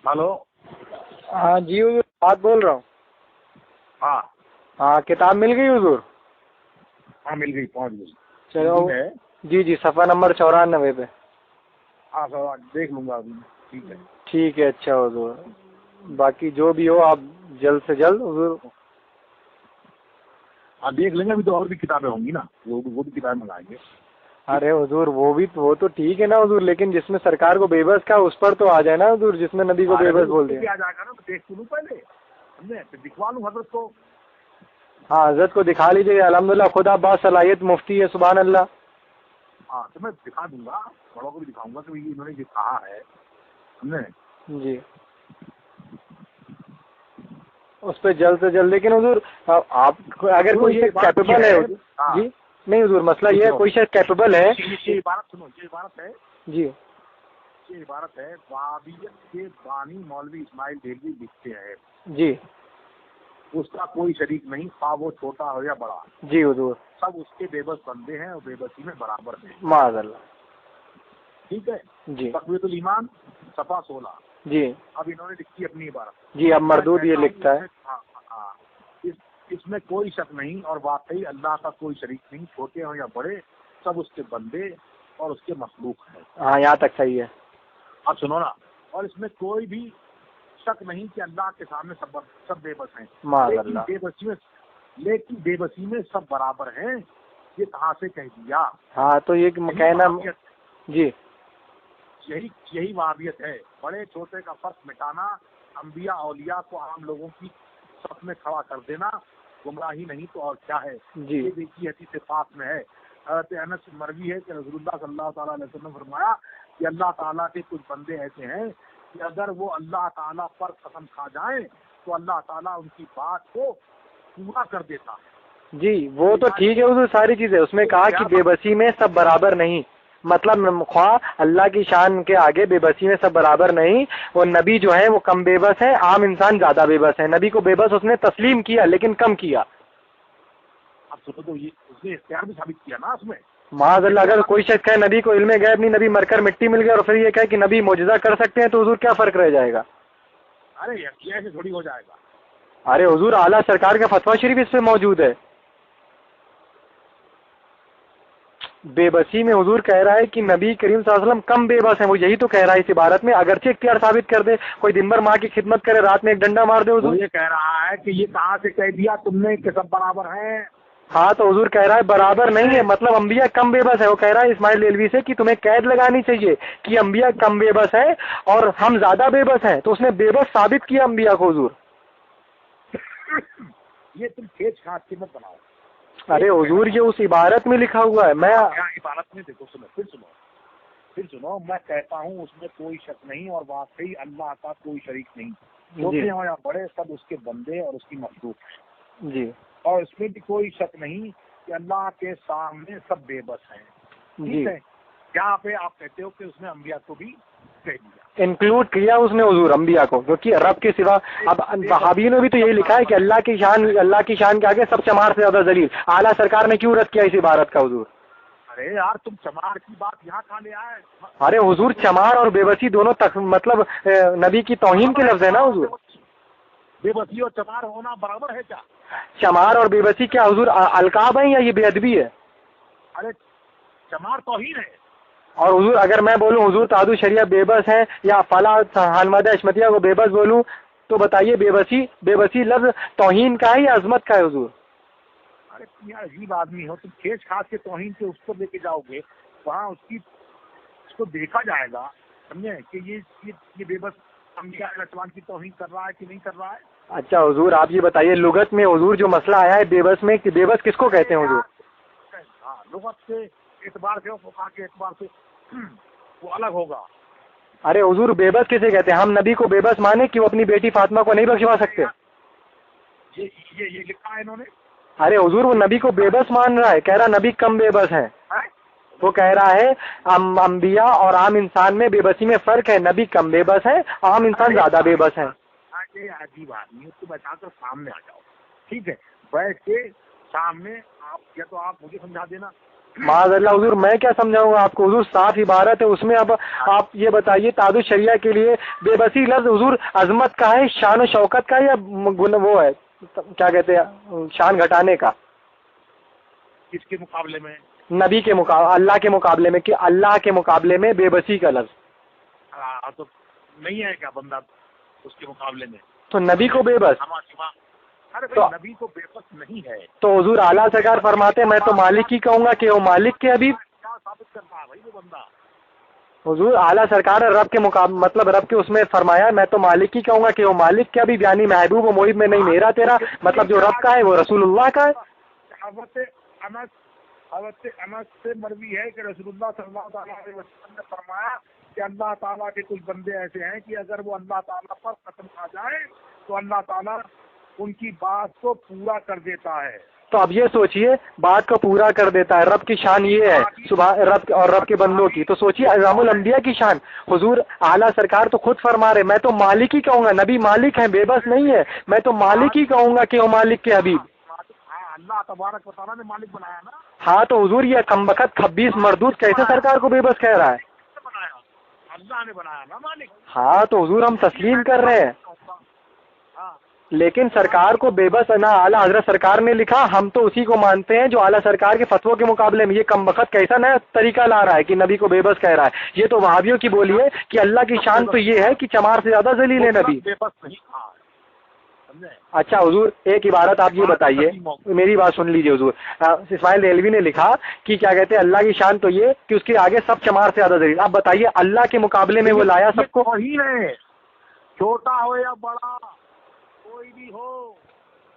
Hello. ہاں جی حضور بات بول رہا ہوں. ہاں ہاں کتاب مل گئی حضور؟ ہاں مل گئی, پہنچ گئی. چلو ہندی میں ہے. جی جی صفحہ نمبر 94 پہ. ہاں سر دیکھ لوں گا ابھی. ٹھیک ہے. ٹھیک ہے. اچھا حضور باقی جو بھی ہو آپ جلد سے جلد حضور. ہاں دیکھ لیں گے, ابھی تو اور بھی کتابیں ہوں گی نا, وہ بھی کتابیں منگائیں گے. ارے حضور وہ تو ٹھیک ہے نا حضور, لیکن جس میں سرکار کو بے بس کا اس پر تو آ جائے نا حضور, جس میں نبی کو بے بس بول دیا. آ جائے گا نا, تو دیکھ تو لوں پہلے, سمجھے, پھر دکھوا لوں حضرت کو. ہاں حضرت کو دکھا لیجیے. الحمدللہ خدا با صلاحیت مفتی ہے, سبحان اللہ. ہاں تو میں دکھا دوں گا, بڑوں کو بھی دکھاؤں گا کہ انہوں نے جو کہا ہے, سمجھے. جی اس پہ جلد سے جلد. لیکن حضور آپ اگر کوئی شخص کیپیبل ہے جی نہیں حضور, مسئلہ یہ ہے کوئی شخص کیپیبل ہے. یہ عبارت سنو, یہ عبارت ہے, جی یہ عبارت ہے, وہابیت کے بانی مولوی اسماعیل دہلوی لکھتے ہیں, جی اس کا کوئی شریک نہیں, خواہ وہ چھوٹا ہو یا بڑا. جی حضور سب اس کے بے بس بندے ہیں اور بے بسی میں برابر ہیں. معاذ اللہ. ٹھیک ہے. جی تقویت الایمان صفحہ 16. جی اب انہوں نے لکھی اپنی عبارت. جی اب مردود یہ لکھتا ہے. ہاں اس میں کوئی شک نہیں, اور واقعی اللہ کا کوئی شریک نہیں, چھوٹے ہوں یا بڑے سب اس کے بندے اور اس کے مخلوق ہیں. ہاں یہاں تک صحیح ہے. اب سنو نا, اور اس میں کوئی بھی شک نہیں کہ اللہ کے سامنے سب بے بس ہیں, لیکن بے بسی میں سب برابر ہیں. یہ کہاں سے کہہ دیا؟ ہاں تو یہ کہنا جی یہی وہابیت ہے. بڑے چھوٹے کا فرق مٹانا, انبیاء اولیاء کو عام لوگوں کی صف میں کھڑا کر دینا گمراہی نہیں تو اور کیا ہے. جی یہ دیکھیے حدیث پاک میں ہے, حضرت انس مروی ہے کہ رسول اللہ صلی اللہ تعالیٰ علیہ وسلم فرمایا کہ اللہ تعالیٰ کے کچھ بندے ایسے ہیں کہ اگر وہ اللہ تعالیٰ پر قسم کھا جائیں تو اللہ تعالیٰ ان کی بات کو پورا کر دیتا ہے. جی وہ تو ٹھیک ہے حضور, ساری چیزیں اس میں کہا کہ بے بسی میں سب برابر نہیں, مطلب خواہ اللہ کی شان کے آگے بے بسی میں سب برابر نہیں. وہ نبی جو ہے وہ کم بے بس ہے, عام انسان زیادہ بے بس ہے. نبی کو بے بس اس نے تسلیم کیا لیکن کم کیا. اب سنو تو یہ اس نے اختیار بھی ثابت کیا نا اس میں. معاذ اللہ, اگر کوئی شخص کہے نبی کو علم غیب نہیں, نبی مر کر مٹی مل گیا, اور پھر یہ کہے کہ نبی معجزہ کر سکتے ہیں, تو حضور کیا فرق رہ جائے گا؟ ارے یہ ایسے تھوڑی ہو جائے گا. ارے حضور اعلیٰ سرکار کا فتویٰ شریف اس پہ موجود ہے. بے بسی میں حضور کہہ رہا ہے کہ نبی کریم صلی اللہ علیہ وسلم کم بے بس ہیں, وہ یہی تو کہہ رہا ہے اس عبارت میں. اگرچہ اختیار ثابت کر دے, کوئی دن بھر ماں کی خدمت کرے, رات میں ایک ڈنڈا مار دے, حضور یہ کہہ رہا ہے کہ یہ کہاں سے کہہ دیا تم نے کہ سب برابر ہیں. ہاں تو حضور کہہ رہا ہے برابر نہیں ہے, مطلب انبیاء کم بے بس ہے. وہ کہہ رہا ہے اسماعیل دہلوی سے کہ تمہیں قید لگانی چاہیے کہ انبیاء کم بے بس ہے اور ہم زیادہ بے بس ہیں. تو اس نے بے بس ثابت کیا انبیاء کو حضور. یہ تم کھیچ کھانچ کے مت بناؤ. ارے حضور یہ اس عبارت میں لکھا ہوا ہے. میں عبارت میں دیکھو, پھر سنو, میں کہتا ہوں اس میں کوئی شک نہیں, اور واقعی اللہ کا کوئی شریک نہیں. چھوٹے ہوں یا بڑے سب اس کے بندے اور اس کی مخلوق ہیں. جی اور اس میں بھی کوئی شک نہیں کہ اللہ کے سامنے سب بے بس ہیں. ٹھیک ہے. یہاں پہ آپ کہتے ہو کہ اس نے انبیاء کو بھی کہہ دیا, انکلوڈ کیا اس نے حضور انبیاء کو, کیونکہ رب کے سوا. اب وہابیوں نے بھی تو یہی لکھا ہے کہ اللہ کی شان کے آگے سب چمار سے زیادہ ذلیل. اعلیٰ سرکار نے کیوں رد کیا اس عبارت کا حضور؟ ارے یار تم چمار کی بات یہاں کہاں لے آئے؟ ارے حضور چمار اور بے بسی دونوں مطلب نبی کی توہین کے لفظ ہے نا حضور. بے بسی اور چمار ہونا برابر ہے کیا؟ چمار اور بے بسی کیا حضور القاب ہیں یا یہ بے ادبی ہے؟ ارے چمار توہین ہے. اور حضور اگر میں بولوں حضور تعدو شریعہ بے بس ہے, یا فلاں حنمدہ اشمتیہ کو بے بس بولوں, تو بتائیے بے بسی لفظ توہین کا ہے یا عظمت کا ہے حضور؟ ارے تم یار عجیب آدمی ہو, تم کھیچ کھاس کے توہین سے اس کو لے کے جاؤ گے, وہاں اس کو دیکھا جائے گا, سمجھے, کہ یہ بے بس انبیاء علیہ السلام کی توہین کر رہا ہے کہ نہیں کر رہا ہے. اچھا حضور آپ یہ بتائیے, لغت میں حضور جو مسئلہ آیا ہے بے بس میں, کہ بے بس کس کو کہتے ہیں حضور؟ ہاں لغت کے اعتبار سے, فقہ کے اعتبار سے وہ الگ ہوگا. ارے حضور بے بس کسے کہتے ہیں؟ ہم نبی کو بے بس مانے کہ وہ اپنی بیٹی فاطمہ کو نہیں بخشوا سکتے؟ یہ لکھا ہے انہوں نے. ارے حضور وہ نبی کو بے بس مان رہا ہے, کہہ رہا نبی کم بے بس ہیں. وہ کہہ رہا ہے انبیاء اور عام انسان میں بے بسی میں فرق ہے, نبی کم بے بس ہے, عام انسان زیادہ بے بس ہے. عجیب آدمی اس کو بچا کر سامنے آ جاؤ, ٹھیک ہے, بیٹھ کے سامنے آپ, یا تو آپ مجھے سمجھا دینا معاذ اللہ حضور میں کیا سمجھاؤں گا آپ کو، حضور صاف عبارت ہے اس میں. اب آپ یہ بتائیے تعدد شریعہ کے لیے بے بسی لفظ حضور عظمت کا ہے، شان و شوکت کا، یا وہ ہے کیا کہتے ہیں شان گھٹانے کا؟ کس کے مقابلے میں؟ نبی کے مقابلے، اللہ کے مقابلے میں، کہ اللہ کے مقابلے میں بے بسی کا لفظ تو نہیں ہے کیا بندہ اس کے مقابلے میں؟ تو نبی کو بے بس، ارے بھائی نبی کو بے بس نہیں ہے. تو حضور اعلیٰ سرکار فرماتے ہیں میں تو مالک ہی کہوں گا کہ وہ مالک کے حبیب. کیا ثابت کرتا ہے بھائی وہ بندہ؟ حضور اعلیٰ سرکار رب کے مقابلے مطلب رب کے اس میں فرمایا میں تو مالک ہی کہوں گا کہ وہ مالک کے حبیب، یعنی محبوب و محب میں نہیں میرا تیرا، مطلب جو رب کا ہے وہ رسول اللہ کا ہے. حضرت انس سے مروی ہے کہ رسول اللہ صلی اللہ علیہ وسلم نے فرمایا کہ اللہ تعالیٰ کے کچھ بندے ایسے ہیں کہ اگر وہ اللہ تعالیٰ پر قسم کھا جائے تو اللہ تعالیٰ ان کی بات کو پورا کر دیتا ہے. تو اب یہ سوچئے بات کو پورا کر دیتا ہے، رب کی شان یہ ہے صبح رب اور رب کے بندوں کی. تو سوچئے اعظم الانبیاء کی شان. حضور اعلیٰ سرکار تو خود فرما رہے میں تو مالک ہی کہوں گا، نبی مالک ہیں بے بس نہیں ہے، میں تو مالک ہی کہوں گا کہ وہ مالک کے حبیب. اللہ تبارک و تعالیٰ نے مالک بنایا نا. ہاں تو حضور یہ کمبخت خبیث مردود کیسے سرکار کو بے بس کہہ رہا ہے؟ اللہ نے بنایا نا مالک. ہاں تو حضور ہم تسلیم کر رہے ہیں، لیکن سرکار کو بے بس نہ اعلیٰ حضرت سرکار نے لکھا، ہم تو اسی کو مانتے ہیں جو اعلیٰ سرکار کے فتووں کے مقابلے میں یہ کمبخت کیسا نیا طریقہ لا رہا ہے کہ نبی کو بے بس کہہ رہا ہے. یہ تو وہابیوں کی بولی ہے کہ اللہ کی شان تو یہ ہے کہ چمار سے زیادہ ذلیل ہے نبی. بے بس نہیں تھا. اچھا حضور ایک عبارت آپ یہ بتائیے، میری بات سن لیجیے حضور. اسماعیل دہلوی نے لکھا کہ کیا کہتے ہیں اللہ کی شان تو یہ کہ اس کے آگے سب چمار سے زیادہ ذلیل. آپ بتائیے اللہ کے مقابلے میں وہ لایا سب کو. وہی ہے، چھوٹا ہو یا بڑا کوئی بھی ہو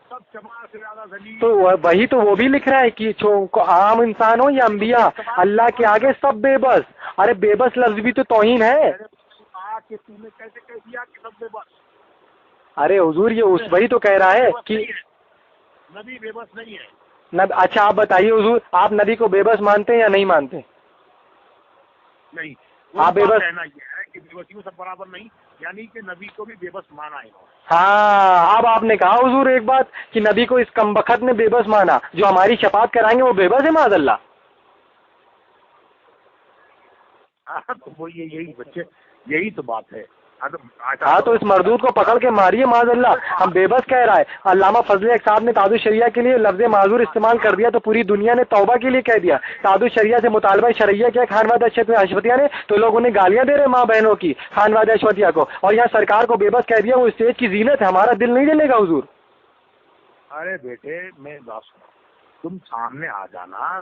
سب چمار سے زیادہ ذلیل. تو وہی تو وہ بھی لکھ رہا ہے کہ عام انسان ہو یا انبیاء اللہ کے آگے سب بے بس. ارے بے بس لفظ بھی تو توہین ہے. کیسے کہہ دیا کہ سب بے بس؟ ارے حضور یہ وہی تو کہہ رہا ہے کہ نبی بے بس نہیں ہے. اچھا آپ بتائیے حضور آپ نبی کو بے بس مانتے ہیں یا نہیں مانتے؟ نہیں. آپ بے بس کہنا یہ ہے کہ بے بسی میں سب برابر نہیں، یعنی کہ نبی کو بھی بے بس مانا ہے. ہاں اب آپ نے کہا حضور ایک بات کہ نبی کو اس کمبخت نے بے بس مانا، جو ہماری شفاعت کرائیں گے وہ بے بس ہے معاذ اللہ. تو وہ یہی بچے یہی تو بات ہے. ہاں تو اس مردود کو پکڑ کے ماریے معاذ اللہ. ہم بے بس کہہ رہا ہے. علامہ فضل حق صاحب نے تعدد شریعہ کے لیے لفظ معذور استعمال کر دیا تو پوری دنیا نے توبہ کے لیے کہہ دیا. تعدد شریعہ سے مطالبہ شرعیہ کیا خانواد اشوتیہ نے تو لوگ انہیں گالیاں دے رہے ماں بہنوں کی خانواد اشوتیہ کو، اور یہاں سرکار کو بے بس کہہ دیا. وہ اسٹیج کی زینت ہے، ہمارا دل نہیں جلے گا حضور. ارے بیٹے میں بات سنا، تم سامنے آ جانا.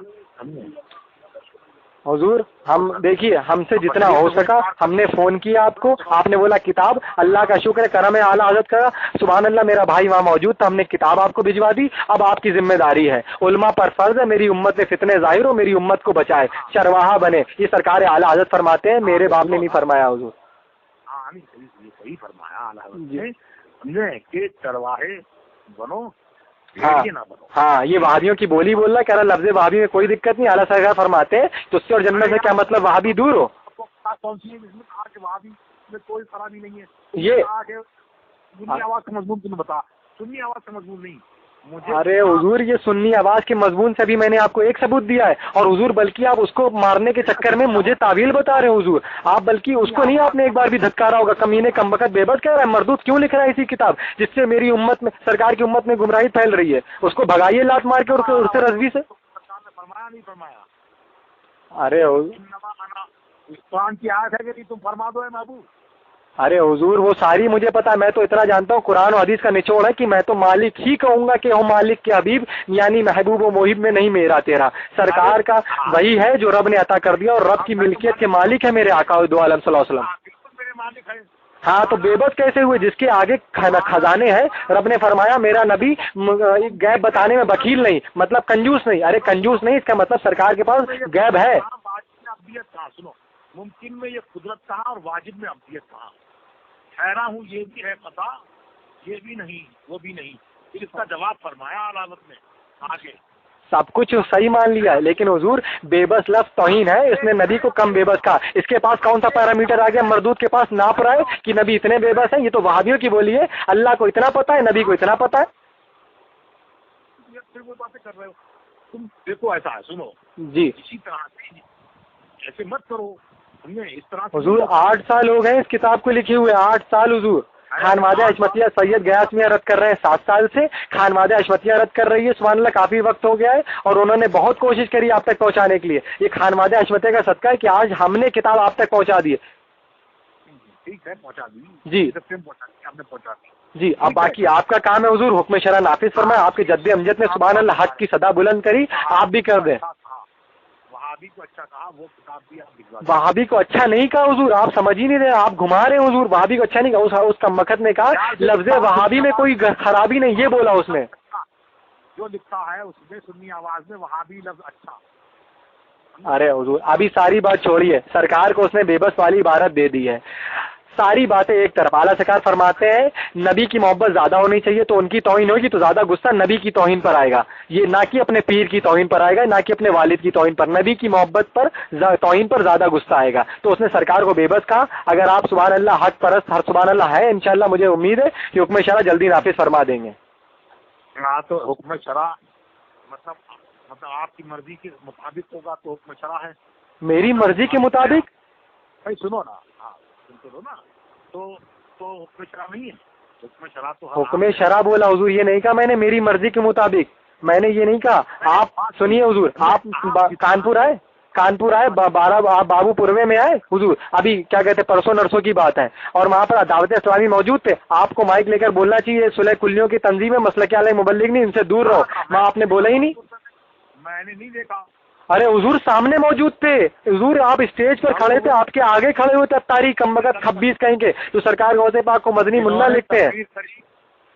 حضور ہم دیکھیے ہم سے جتنا ہو سکا ہم نے فون کیا آپ کو، آپ نے بولا کتاب. اللہ کا شکر ہے کرم اعلیٰ حضرت کا سبحان اللہ میرا بھائی وہاں موجود تھا، ہم نے کتاب آپ کو بھجوا دی. اب آپ کی ذمہ داری ہے، علماء پر فرض ہے میری امت میں فتنے ظاہر ہو، میری امت کو بچائے، چرواہا بنے. یہ سرکار اعلیٰ حضرت فرماتے ہیں، میرے باپ نے نہیں فرمایا حضور. صحیح فرمایا اعلیٰ حضرت نے کہ چرواہے بنو. ہاں یہ وہابیوں کی بولی بول رہا ہے، کہہ رہا لفظ وہابی میں کوئی دقت نہیں. اعلیٰ سرکار فرماتے ہیں تو اس سے اور جنت سے کیا مطلب وہابی دور ہو. کون سی وہابی میں کوئی خرابی نہیں ہے. یہ سنی آواز کا مضمون تمہیں بتا، سنی آواز کا مضمون نہیں. ارے حضور یہ سنی آواز کے مضمون سے بھی میں نے آپ کو ایک ثبوت دیا ہے، اور حضور بلکہ آپ اس کو مارنے کے چکر میں مجھے تعویل بتا رہے ہیں. حضور آپ بلکہ اس کو نہیں آپ نے ایک بار بھی دھتکارا ہوگا. کمینے کمبخت بے بس کہہ رہا ہے، مردود کیوں لکھ رہا ہے اسی کتاب جس سے میری امت میں سرکار کی امت میں گمراہی پھیل رہی ہے. اس کو بھگائیے لات مار کے اور سے رضوی سے. فرمایا نہیں فرمایا؟ ارے قرآن کی آیت ہے کہ تم فرما دو محبوب. ارے حضور وہ ساری مجھے پتا، میں تو اتنا جانتا ہوں قرآن و حدیث کا نچوڑ ہے کہ میں تو مالک ہی کہوں گا کہ ہوں مالک کے حبیب، یعنی محبوب و محب میں نہیں میرا تیرا. سرکار کا وہی ہے جو رب نے عطا کر دیا، اور رب کی ملکیت کے مالک ہے میرے آقا دو عالم صلی اللہ علیہ وسلم. ہاں تو بے بس کیسے ہوئے جس کے آگے خزانے ہیں. رب نے فرمایا میرا نبی غیب بتانے میں بخیل نہیں، مطلب کنجوس نہیں. ارے کنجوس نہیں، اس کا مطلب سرکار کے پاس غیب ہے. سنو، ممکن میں یہ قدرت کہاں اور واجب میں ابدیت کہاں. ٹھہرا ہوں یہ بھی ہے قطع، یہ بھی نہیں وہ بھی نہیں. پھر اس کا جواب فرمایا عدالت نے آگے. سب کچھ صحیح مان لیا ہے، لیکن حضور بے بس لفظ توہین ہے. اس نے نبی کو کم بے بس کہا. اس کے پاس کون سا پیرامیٹر آ گیا مردود کے پاس ناپ رہا ہے کہ نبی اتنے بے بس ہیں؟ یہ تو وہابیوں کی بولی ہے. اللہ کو اتنا پتا ہے، نبی کو اتنا پتا ہے. پھر وہ باتیں کر رہے ہو. تم دیکھو ایسا ہے، سنو جی اسی طرح سے ایسے مت کرو، ہم نے اس طرح سے حضور 8 سال ہو گئے اس کتاب کو لکھے ہوئے، 8 سال حضور. خانواد اشمتیہ سید گیاس میں رد کر رہے ہیں 7 سال سے، خانواد اشمتیہ رد کر رہی ہے، سبحان اللہ کافی وقت ہو گیا ہے، اور انہوں نے بہت کوشش کری آپ تک پہنچانے کے لیے. یہ خانواد اشمتیہ کا صدقہ ہے کہ آج ہم نے کتاب آپ تک پہنچا دی ہے. ٹھیک ہے پہنچا دی جی پہنچا دی، آپ نے پہنچا دی. جی اب باقی آپ کا کام ہے حضور حکم شرع نافذ فرمائے. آپ کے جد امجد نے سبحان اللہ حق کی صدا بلند کری، آپ بھی کر دیں. وہابی کو اچھا کہا، وہ کتاب بھی آپ بھجوا دیں. وہابی کو اچھا نہیں کہا حضور، آپ سمجھ ہی نہیں رہے، آپ گھما رہے ہیں حضور. وہابی کو اچھا نہیں کہا، اس کا مکھت نے کہا لفظ وہابی میں کوئی خرابی نہیں، یہ بولا اس نے. جو لکھا ہے اس میں سنی آواز میں وہابی لفظ اچھا. ارے حضور ابھی ساری بات چھوڑیے، سرکار کو اس نے بے بس والی عبارت دے دی ہے. ساری باتیں ایک طرف. اعلیٰ سرکار فرماتے ہیں نبی کی محبت زیادہ ہونی چاہیے، تو ان کی توہین ہوگی تو زیادہ غصہ نبی کی توہین پر آئے گا، یہ نہ کہ اپنے پیر کی توہین پر آئے گا، نہ کہ اپنے والد کی توہین پر. نبی کی محبت پر توہین پر زیادہ غصہ آئے گا. تو اس نے سرکار کو بے بس کہا. اگر آپ سبحان اللہ حق پرست ہر سبحان اللہ ہے، انشاءاللہ مجھے امید ہے کہ حکم شرع جلدی نافذ فرما دیں گے. ہاں تو حکم شرع مطلب آپ کی مرضی کے مطابق ہوگا تو حکم شرع ہے. میری مرضی کے مطابق بھائی سنو نا، ہاں سنتے ہو نا، تو حکم شرع نہیں ہے. حکم شرع تو حکم شرع بولا حضور، یہ نہیں کہا میں نے میری مرضی کے مطابق، میں نے یہ نہیں کہا. آپ سنیے حضور، آپ کانپور آئے، کانپور آئے 12 آپ بابو پوروے میں آئے حضور، ابھی کیا کہتے ہیں پرسوں نرسوں کی بات ہے، اور وہاں پر دعوت اسلامی موجود تھے. آپ کو مائک لے کر بولنا چاہیے صلح کلیوں کی تنظیم ہے، مسلک علیہ مبلغ نہیں، ان سے دور رہو. وہاں آپ نے بولا ہی نہیں. میں نے نہیں دیکھا. ارے حضور سامنے موجود تھے حضور، آپ اسٹیج پر کھڑے تھے، آپ کے آگے کھڑے ہوئے تھے تاریخ کم وقت 26 کہیں کے جو سرکار غوث پاک کو مدنی منا لکھتے ہیں.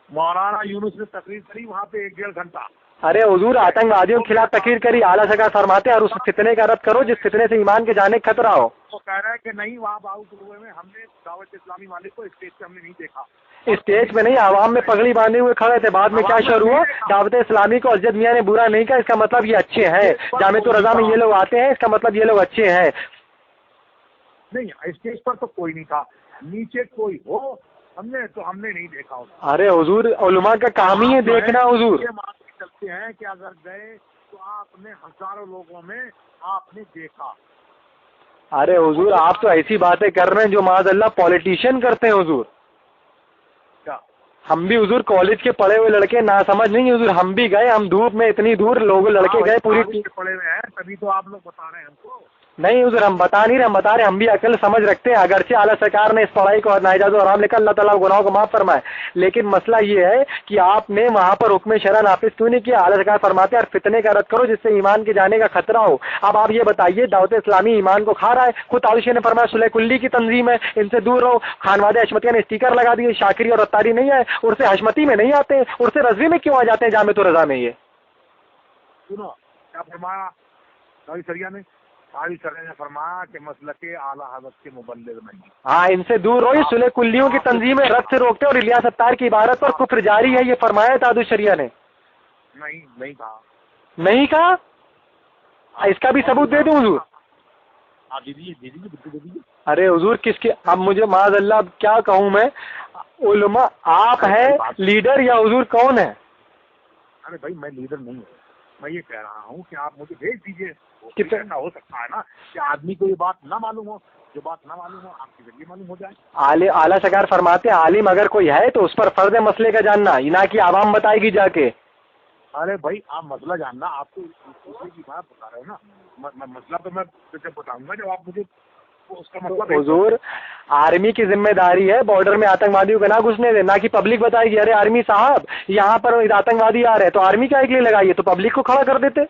مولانا یونس نے تقریر کری وہاں پہ 1-1.5 گھنٹہ. ارے حضور آتنک وادیوں کے خلاف تقریر کری. اعلیٰ سرکار فرماتے ہیں اور اس فتنے کا رد کرو جس فتنے سے ایمان کے جانے کا خطرہ ہو. وہ کہہ رہا ہے کہ نہیں، وہاں باؤ پروے میں ہم نے دعوت اسلامی والے کو اسٹیج پہ ہم نے نہیں دیکھا. اسٹیج پہ نہیں، عوام میں پگڑی باندھے ہوئے کھڑے تھے. بعد میں کیا شروع ہوا، دعوت اسلامی کو اسجد میاں نے برا نہیں کہا، اس کا مطلب یہ اچھے ہیں. جامع الرضا میں یہ لوگ آتے ہیں، اس کا مطلب یہ لوگ اچھے ہیں. نہیں اسٹیج پر تو کوئی نہیں تھا، نیچے کوئی ہو ہم نے نہیں دیکھا. ارے حضور علماء کا کام ہی ہے دیکھنا حضور. یہ مان کے چلتے ہیں کہ اگر گئے تو آپ نے ہزاروں لوگوں میں آپ نے دیکھا. ارے حضور آپ تو ایسی باتیں کر رہے ہیں جو معاذ اللہ پولیٹیشین کرتے ہیں حضور. ہم بھی حضور کالج کے پڑھے ہوئے لڑکے نہ سمجھ نہیں حضور، ہم بھی گئے، ہم دھوپ میں اتنی دور لوگ لڑکے گئے پوری پڑھے ہوئے ہیں، تبھی تو آپ لوگ بتا رہے ہیں ہم کو. نہیں حضور ہم بتا نہیں رہے، ہم بتا رہے ہم بھی عقل سمجھ رکھتے ہیں. اگرچہ اعلیٰ سرکار نے اس پڑھائی کو ناجائز و حرام لکھا، اللہ تعالیٰ گناہوں کو معاف فرمائے، لیکن مسئلہ یہ ہے کہ آپ نے وہاں پر حکم شرع نافذ کیوں نہیں کیا. اعلیٰ سرکار فرماتے ہیں اور فتنے کا رد کرو جس سے ایمان کے جانے کا خطرہ ہو. اب آپ یہ بتائیے دعوت اسلامی ایمان کو کھا رہا ہے، خود عائشہ نے فرمایا صلح کلی کی تنظیم ہے، ان سے دور رہو. خانواد اشمتیہ نے اسٹیکر لگا دیے، شاکری اور رتاری نہیں آئے، عرس حشمتی میں نہیں آتے ہیں، عرس رضوی میں کیوں آ جاتے ہیں جامع الرضا میں. یہ سنو کیا فرمایا قاضی شریعہ نے، قاضی شریعہ نے فرمایا کہ مسلک اعلیٰ حضرت کے مبلغ نہیں. ہاں ان سے دور رہو، یہ صلح کلیوں کی تنظیمیں رد سے روکتے اور الیاس ستار کی عبارت پر کفر جاری ہے، یہ فرمایا تعدد شریعہ نے. نہیں کہا. نہیں کہا، اس کا بھی ثبوت دے دوں حضور. آپ دے دیجیے. ارے حضور کس کے، اب مجھے معاذ اللہ اب کیا کہوں میں. علماء آپ ہیں لیڈر یا حضور کون ہے؟ ارے بھائی میں لیڈر نہیں ہوں، میں یہ کہہ رہا ہوں کہ آپ مجھے بھیج دیجیے. نہ ہو سکتا ہے نا کہ آدمی کو یہ بات نہ معلوم ہو، جو بات نہ معلوم ہو آپ کے ذریعے معلوم ہو جائے. اعلیٰ سرکار فرماتے ہیں عالم اگر کوئی ہے تو اس پر فرض ہے مسئلے کا جاننا، نہ کہ عوام بتائے گی جا کے. ارے بھائی آپ مسئلہ جاننا، آپ کو دوسرے کی بات بتا رہے ہو نا، مسئلہ تو میں جب بتاؤں گا جب آپ مجھے اس کا مطلب. حضور آرمی کی ذمہ داری ہے بارڈر میں آتنکوادیوں کو نہ گھسنے دے، نہ کہ پبلک بتائے گی ارے آرمی صاحب یہاں پر آتنکوادی آ رہے ہیں، تو آرمی کا ایک لیے لگائیے، تو پبلک کو کھڑا کر دیتے.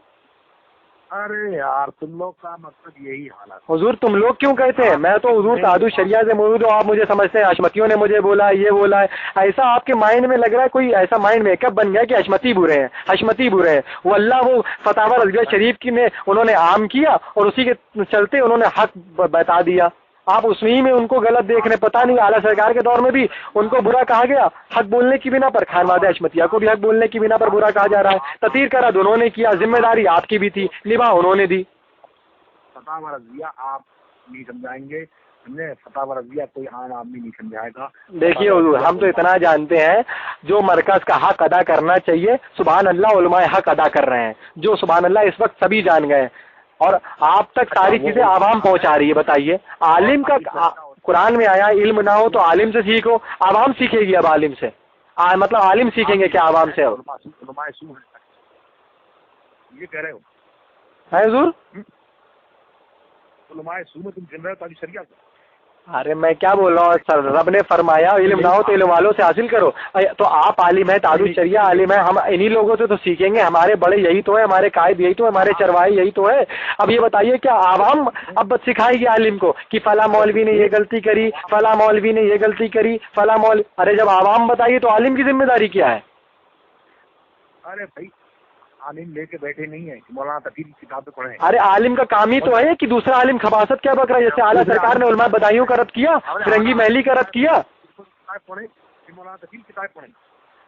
ارے یار تم لوگ کا مطلب یہی حالت. حضور تم لوگ کیوں کہتے ہیں، میں تو حضور تعدد شریعہ سے موجود ہوں، آپ مجھے سمجھتے ہیں اشمتیوں نے مجھے بولا یہ بولا ہے. ایسا آپ کے مائنڈ میں لگ رہا ہے، کوئی ایسا مائنڈ میک اپ بن گیا کہ اشمتی برے ہیں، اشمتی برے ہیں. وہ اللہ وہ فتاوی رضویہ شریف کی میں انہوں نے عام کیا اور اسی کے چلتے انہوں نے حق بتا دیا. آپ اسی میں ان کو غلط دیکھ رہے، پتہ نہیں اعلیٰ سرکار کے دور میں بھی ان کو برا کہا گیا حق بولنے کی بنا پر، خانواد اشمتیہ کو بھی حق بولنے کی بنا پر برا کہا جا رہا ہے. تطہیر کا رد انہوں نے کیا، ذمہ داری آپ کی بھی تھی، نبھا انہوں نے دی. فتاوی رضویہ آپ نہیں سمجھائیں گے، فتح رضویہ کوئی عام آدمی نہیں سمجھائے گا. دیکھیے حضور، ہم تو اتنا جانتے ہیں جو مرکز کا حق ادا کرنا چاہیے، سبحان اللہ علماء حق ادا کر رہے ہیں، جو سبحان اللہ اس وقت سبھی جان گئے، اور آپ تک ساری چیزیں عوام پہنچا رہی ہے. بتائیے، عالم کا قرآن میں آیا علم نہ ہو تو عالم سے سیکھو، عوام سیکھے گی اب عالم سے، مطلب عالم سیکھیں گے کیا عوام سے؟ یہ کہہ رہے ہو ہے حضور؟ علماء سو میں تم چل رہے ہو تاکہ شریعت. ارے میں کیا بول رہا ہوں سر، رب نے فرمایا علم نہ ہو تو علم والوں سے حاصل کرو. تو آپ عالم ہیں، تاج الشریعہ عالم ہیں، ہم انہی لوگوں سے تو سیکھیں گے. ہمارے بڑے یہی تو ہے، ہمارے قائد یہی تو ہے، ہمارے چرواہے یہی تو ہے. اب یہ بتائیے کیا عوام اب سکھائے گی عالم کو کہ فلاں مولوی نے یہ غلطی کری، فلاں مولوی نے یہ غلطی کری، فلاں مولوی؟ ارے جب عوام بتائیے تو عالم کی ذمہ داری کیا ہے؟ ارے بھائی عالم لے کے بیٹھے نہیں ہیں کہ مولانا تقی کی کتابیں پڑھیں. ارے عالم کا کام ہی تو ہے کہ دوسرا عالم خباثت کیا بک رہا ہے، جیسے اعلیٰ سرکار نے علماء بدایوں کا رد کیا، فرنگی محلی کا رد کیا. پڑھیں کہ مولانا تقی کی کتابیں پڑھیں.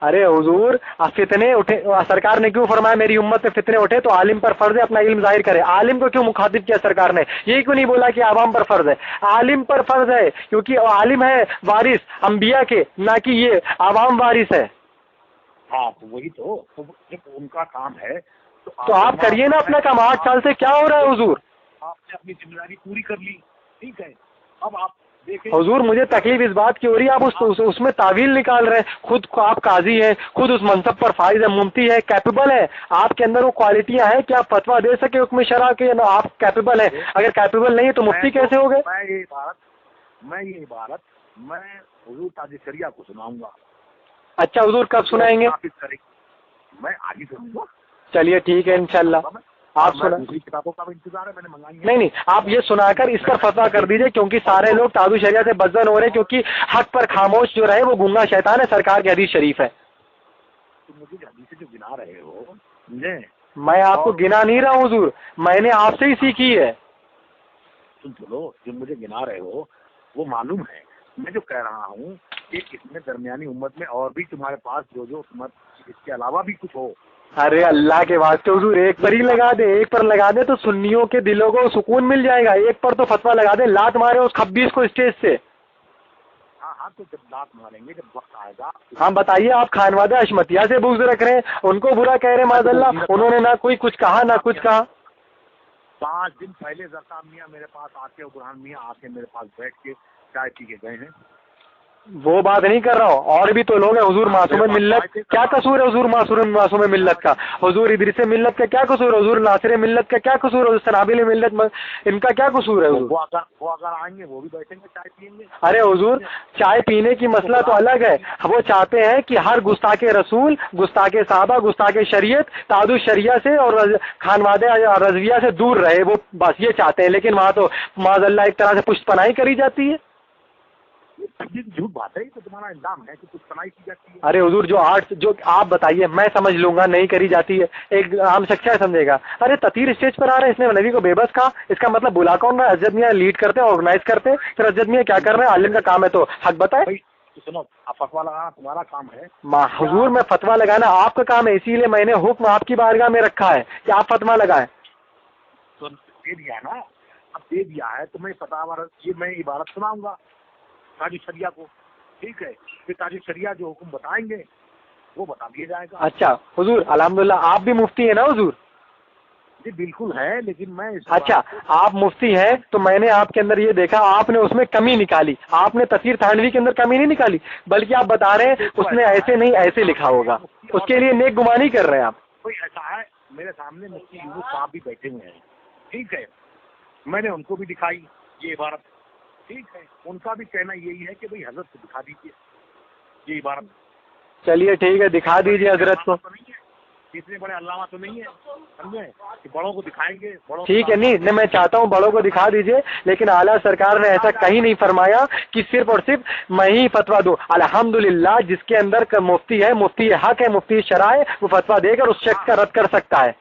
ارے حضور، فتنے اٹھے، سرکار نے کیوں فرمایا میری امت سے فتنے اٹھے تو عالم پر فرض ہے اپنا علم ظاہر کرے. عالم کو کیوں مخاطب کیا سرکار نے؟ یہی کیوں نہیں بولا کہ عوام پر فرض ہے؟ عالم پر فرض ہے کیونکہ عالم ہے وارث انبیاء کے، نہ کہ یہ عوام وارث ہے. ہاں تو وہی تو جب ان کا کام ہے تو آپ کریے نا اپنا کام. 8 سال سے کیا ہو رہا ہے حضور؟ آپ نے اپنی ذمہ داری پوری کر لی، ٹھیک ہے. اب آپ دیکھیں حضور، مجھے تکلیف اس بات کی ہو رہی ہے آپ اس میں تعویل نکال رہے ہیں. خود کو آپ قاضی ہیں، خود اس منصب پر فائز ہے، ممتی ہے، کیپیبل ہے، آپ کے اندر وہ کوالٹیاں ہیں کہ آپ فتویٰ دے سکے حکم شرع کے، نا آپ کیپیبل ہیں. اگر کیپیبل نہیں ہے تو مفتی کیسے ہو گئے؟ میں یہ عبارت میں حضور تاج شریعہ کو سناؤں گا. اچھا حضور، کب سنائیں گے؟ میں آگے سنوں گا. چلیے ٹھیک ہے انشاءاللہ. آپ سنا دوسری کتابوں کا بھی انتظار ہے، میں نے منگائی ہے. نہیں، آپ یہ سنا کر اس پر فتویٰ کر دیجئے، کیونکہ سارے لوگ تاج الشریعہ سے بدزن ہو رہے ہیں، کیونکہ حق پر خاموش جو رہے وہ گنگا شیطان ہے، سرکار کی حدیث شریف ہے. تم مجھے حدیث جو گنا رہے ہو سمجھے، میں آپ کو گنا نہیں رہا ہوں حضور، میں نے آپ سے ہی سیکھی ہے. تم چلو جو مجھے گنا رہے ہو وہ معلوم ہے. میں جو کہہ رہا ہوں کہ اس میں درمیانی امت میں اور بھی تمہارے پاس جو امت اس کے علاوہ بھی کچھ ہو. ارے اللہ کے واسطے حضور، ایک پر ہی لگا دے، ایک پر لگا دے تو سنیوں کے دلوں کو سکون مل جائے گا. ایک پر تو فتویٰ لگا دے، لات مارے اس خبیث کو اسٹیج سے. ہاں تو جب لات ماریں گے، جب وقت آئے گا. ہاں بتائیے، آپ خانوادہ اشمتیہ سے بغض رکھ رہے ہیں، ان کو برا کہہ رہے ہیں معاذ اللہ. انہوں نے نہ کوئی کچھ کہا نہ کچھ کہا. 5 دن پہلے زرقاب میاں میرے پاس آ کے، برہان میاں آ کے میرے پاس بیٹھ کے چائے پی کے گئے ہیں. وہ بات نہیں کر رہا ہوں، اور بھی تو لوگ ہیں. حضور معصوم ملت کیا قصور ہے؟ حضور معصوم ملت کا، حضور ادریس ملت کا کیا قصور ہے؟ حضور ناصر ملت کا کیا قصور ہے؟ حضور سنابل ملت ان کا کیا قصور ہے؟ حضور وہ اگر آئیں گے وہ بھی بیٹھیں گے، چائے پیئیں گے. ارے حضور، چائے پینے کی مسئلہ تو الگ ہے. وہ چاہتے ہیں کہ ہر گستاخ رسول، گستاخ صحابہ، گستاخ شریعت تاج الشریعہ سے اور خانوادہ رضویہ سے دور رہے، وہ بس یہ چاہتے ہیں. لیکن وہاں تو معاذ اللہ ایک طرح سے پشت پناہی کری جاتی ہے. جھوٹ بات ہے، تو تمہارا الزام ہے کہ کچھ پناہی کی جاتی ہے. ارے حضور، جو آپ بتائیے، میں سمجھ لوں گا نہیں کری جاتی ہے، ایک عام شخص سمجھے گا. ارے تطہیر اسٹیج پر آ رہے ہیں، اس نے نبی کو بے بس کہا، اس کا مطلب بلا کون رہا ہے؟ اسجد میاں لیڈ کرتے، آرگنائز کرتے. پھر اسجد میاں کیا کر رہے ہیں؟ عالم کا کام ہے تو حق بتائے. سنو، فتویٰ لگانا تمہارا کام ہے. حضور، میں فتویٰ لگانا آپ کا کام ہے، اسی لیے میں نے حکم آپ کی بارگاہ میں رکھا ہے کہ آپ فتویٰ لگائیں. تو دے دیا نا، اب دے دیا ہے تو میں یہ میں عبارت سناؤں گا تاج شریعہ کو، ٹھیک ہے. پھر تاج شریعہ جو حکم بتائیں گے وہ بتا دیا جائے گا. اچھا حضور، الحمدللہ آپ بھی مفتی ہیں نا حضور؟ جی بالکل ہے، لیکن میں اچھا، آپ مفتی ہیں تو میں نے آپ کے اندر یہ دیکھا، آپ نے اس میں کمی نکالی. آپ نے تفسیر تھانوی کے اندر کمی نہیں نکالی، بلکہ آپ بتا رہے ہیں اس نے ایسے نہیں ایسے لکھا ہوگا. اس کے لیے نیک گمانی کر رہے ہیں آپ. کوئی ایسا ہے، میرے سامنے مفتی یونس صاحب بھی بیٹھے ہوئے ہیں، ٹھیک ہے. میں نے ان کو بھی دکھائی یہ عبارت، ٹھیک ہے. ان کا بھی کہنا یہی ہے کہ بھئی حضرت کو دکھا دیجیے یہ عبارت. چلیے ٹھیک ہے، دکھا دیجیے حضرت کو. اتنے بڑے علامہ تو نہیں ہے، سمجھے کہ بڑوں کو دکھائیں گے. ٹھیک ہے، نہیں میں چاہتا ہوں بڑوں کو دکھا دیجیے، لیکن اعلیٰ سرکار نے ایسا کہیں نہیں فرمایا کہ صرف اور صرف میں ہی فتویٰ دوں. الحمدللہ جس کے اندر کا مفتی ہے، مفتی حق ہے، مفتی شرع ہے، وہ فتویٰ دے کر اس شخص کا رد کر سکتا ہے.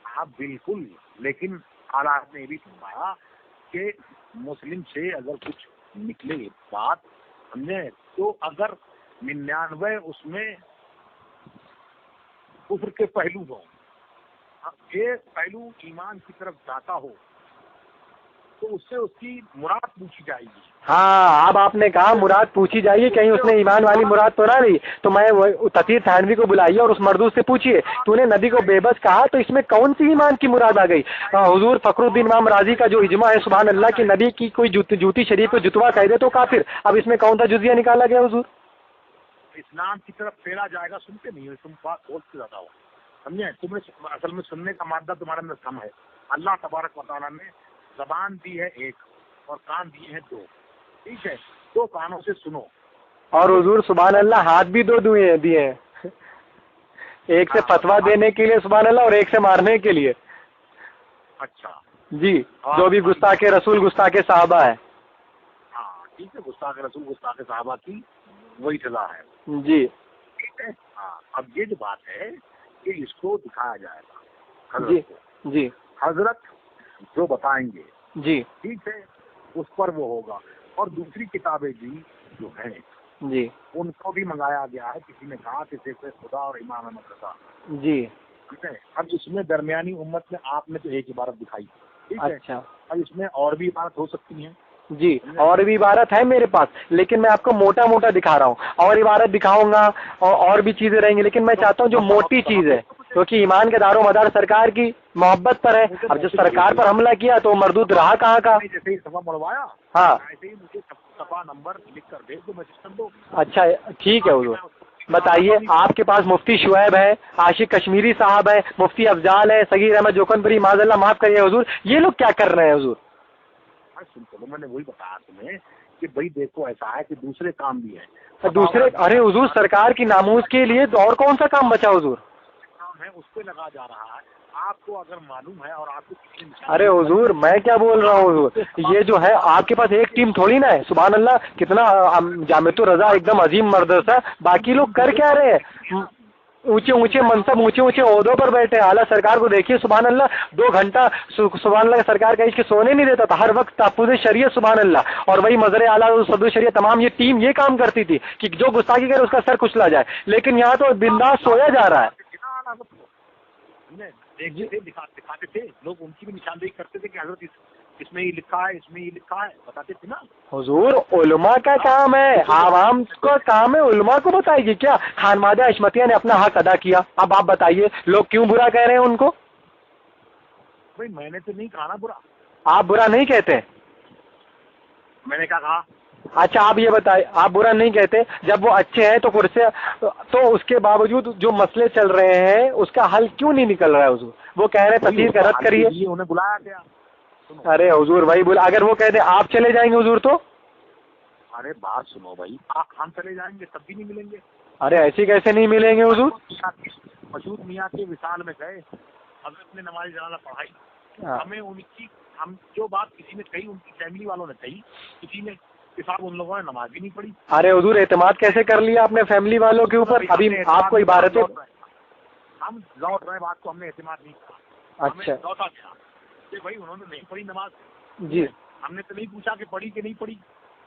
ہاں بالکل، لیکن اعلیٰ نے یہ بھی فرمایا کہ مسلم سے اگر کچھ نکلے بات، سمجھے، تو اگر 99 اس میں کفر کے پہلو ہوں، ایک پہلو ایمان کی طرف جاتا ہو، تو اس سے اس کی مراد پوچھی جائے گی. ہاں اب آپ نے کہا مراد پوچھی جائیے, کہیں اس نے ایمان والی مراد تو نہ لی. تو میں وہ تطہیر تھانوی کو بلائیے اور اس مردود سے پوچھیے تو نے نبی کو بے بس کہا تو اس میں کون سی ایمان کی مراد آ گئی؟ حضور فخر الدین امام رازی کا جو اجماع ہے سبحان اللہ کی نبی کی کوئی جوتی شریف کو جتوا کہہ دے تو کافر. اب اس میں کون سا جزیہ نکالا گیا حضور؟ اسلام کی طرف پھیرا جائے گا. سنتے نہیں ہو, تم بات بہت زیادہ ہو, سمجھے؟ تمہیں اصل میں سننے کا مادہ تمہارے اندر کم ہے. اللہ تبارک و تعالیٰ نے زبان دی ہے ایک اور کان دیے ہیں دو, ٹھیک ہے؟ دو کانوں سے سنو. اور حضور سبحان اللہ ہاتھ بھی دو دیے ہیں, ایک سے فتویٰ دینے کے لیے سبحان اللہ اور ایک سے مارنے کے لیے. اچھا جی, جو بھی گستاخ رسول گستاخ صحابہ ہے. ہاں ٹھیک ہے, گستاخ رسول گستاخ صحابہ کی وہی سزا ہے. جی ٹھیک ہے. ہاں اب یہ جو بات ہے کہ اس کو دکھایا جائے گا جی جی حضرت جو بتائیں گے, جی ٹھیک ہے, اس پر وہ ہوگا. اور دوسری کتابیں بھی جو ہیں جی ان کو بھی منگایا گیا ہے. کسی نے کہا کسی سے خدا اور ایمان احمد رضا. جی ٹھیک ہے. اب اس میں درمیانی امت میں آپ نے تو ایک عبارت دکھائی, ٹھیک ہے. اچھا اب اس میں اور بھی عبارت ہو سکتی ہیں. جی اور بھی عبارت ہے میرے پاس, لیکن میں آپ کو موٹا موٹا دکھا رہا ہوں. اور عبارت دکھاؤں گا اور بھی چیزیں رہیں گی, لیکن میں چاہتا ہوں جو موٹی چیز ہے, کیونکہ ایمان کے دار و مدار سرکار کی محبت پر ہے. اب جب سرکار پر حملہ کیا تو مردود رہا کہاں کا. جیسے ہی صفحہ بڑھوایا, ہاں ایسے ہی مجھے صفحہ نمبر لکھ کر بھیج دو, میں سسٹم دو. اچھا ٹھیک ہے حضور. بتائیے, آپ کے پاس مفتی شعیب ہے, عاشق کشمیری صاحب ہے, مفتی افضال ہے, صغیر احمد جوکنپری, معاذ اللہ معاف کریے حضور, یہ لوگ کیا کر رہے ہیں حضور؟ سن چلو, میں نے وہی بتایا تمہیں کہ بھائی دیکھو ایسا ہے کہ دوسرے کام بھی ہیں. دوسرے, ارے حضور سرکار کی ناموز کے لیے تو اور کون سا کام بچا حضور؟ کام ہے اس پہ لگا جا رہا ہے. آپ کو اگر معلوم ہے اور آپ کو, ارے حضور میں کیا بول رہا ہوں حضور, یہ جو ہے آپ کے پاس ایک ٹیم تھوڑی نا ہے. سبحان اللہ کتنا جامعۃ الرضا ایک دم عظیم مدرسہ, باقی لوگ کر کیا رہے ہیں؟ اونچے اونچے منصب, اونچے اونچے عہدوں پر بیٹھے. اعلیٰ سرکار کو دیکھیے سبحان اللہ, 2 گھنٹہ سبحان اللہ سرکار کا کے سونے نہیں دیتا تھا, ہر وقت تحفظ شریعت سبحان اللہ. اور وہی مظہر اعلیٰ صدر شریعت تمام یہ ٹیم یہ کام کرتی تھی کہ جو گستاخی کرے اس کا سر کچلا جائے, لیکن یہاں تو بنداس سویا جا رہا ہے. دکھاتے تھے لوگ, ان کی بھی نشاندہی کرتے تھے کہ حضرت اس میں یہ لکھا ہے, اس میں یہ لکھا ہے, بتاتے تھے نا. حضور علماء کا کام ہے, عوام کا کام ہے, علماء کو بتائے گی کیا؟ خانوادہ اشمتیہ نے اپنا حق ادا کیا, اب آپ بتائیے لوگ کیوں برا کہہ رہے ہیں ان کو؟ بھائی میں نے تو نہیں کہا نا برا. آپ برا نہیں کہتے؟ میں نے کیا کہا؟ اچھا آپ یہ بتائیے, آپ برا نہیں کہتے, جب وہ اچھے ہیں تو اس کے باوجود جو مسئلے چل رہے ہیں اس کا حل کیوں نہیں نکل رہا ہے حضور؟ وہ کہہ رہے ہیں تطہیر کا رد کریے. انہیں بلایا گیا. ارے حضور وہی بولا, اگر وہ کہتے آپ چلے جائیں گے حضور تو؟ ارے بات سنو بھائی, ہم چلے جائیں گے تب بھی نہیں ملیں گے. ارے ایسی کیسے نہیں ملیں گے حضور؟ مسعود میاں کے وصال میں گئے, حضرت نے نماز جنازہ پڑھائی, ہمیں ان کی, ہم جو بات کسی نے کہی ان کی فیملی والوں نے کہی, کسی نے کہ صاحب ان لوگوں نے نماز بھی نہیں پڑھی. ارے حضور اعتماد کیسے کر لیا آپ نے فیملی والوں کے اوپر؟ ابھی آپ کو عبارت, ہم لوٹ رہے بات کو, ہم نے اعتماد نہیں کیا. اچھا لوٹا گیا کہ بھائی انہوں نے نہیں پڑھی نماز. جی ہم نے تو نہیں پوچھا کہ پڑھی کہ نہیں پڑھی,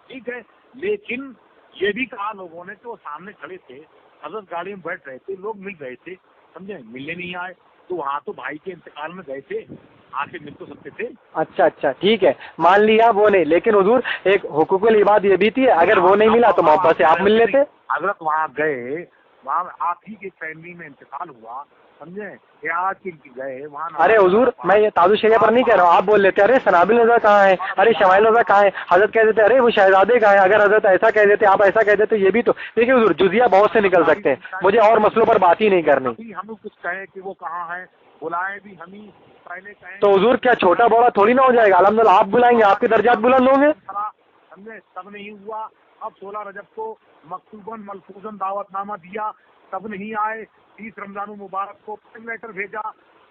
ٹھیک ہے, لیکن یہ بھی کہا لوگوں نے کہ وہ سامنے کھڑے تھے, حضرت گاڑی میں بیٹھ رہے تھے, لوگ مل رہے تھے, سمجھے, ملنے نہیں آئے تو وہاں تو بھائی کے انتقال میں گئے تھے, آ کے مل تو سکتے تھے. اچھا ٹھیک ہے, مان لیا وہ نہیں, لیکن حضور ایک حقوق العباد یہ بھی تھی, اگر وہ نہیں ملا تو محبت سے آپ مل لیتے. حضرت وہاں گئے, وہاں آپ ہی کی فیملی میں انتقال ہوا, سمجھے, آج کے گئے وہاں. ارے حضور میں یہ تاج الشریعہ پر نہیں کہہ رہا ہوں, آپ بول لیتے ارے سنابل رضا کہاں ہے, ارے شمائل رضا کہاں ہے, حضرت کہہ دیتے ارے وہ شہزادے کہاں ہیں, اگر حضرت ایسا کہہ دیتے آپ ایسا کہہ دیتے, یہ بھی تو دیکھیے حضور جزیہ بہت سے نکل سکتے ہیں, مجھے اور مسئلوں پر بات ہی نہیں کرنی. ہم کچھ کہیں کہ وہ کہاں ہے, بلائے بھی ہمیں پہلے کہیں تو حضور کیا چھوٹا بڑا تھوڑی نہ ہو جائے گا, الحمدللہ آپ بلائیں گے, آپ کے درجات بلند ہوں گے. ہم نے تب نہیں ہوا, اب 16 رجب کو مکتوباً ملفوظاً دعوت نامہ دیا, تب نہیں آئے, 30 رمضان المبارک کو لیٹر بھیجا,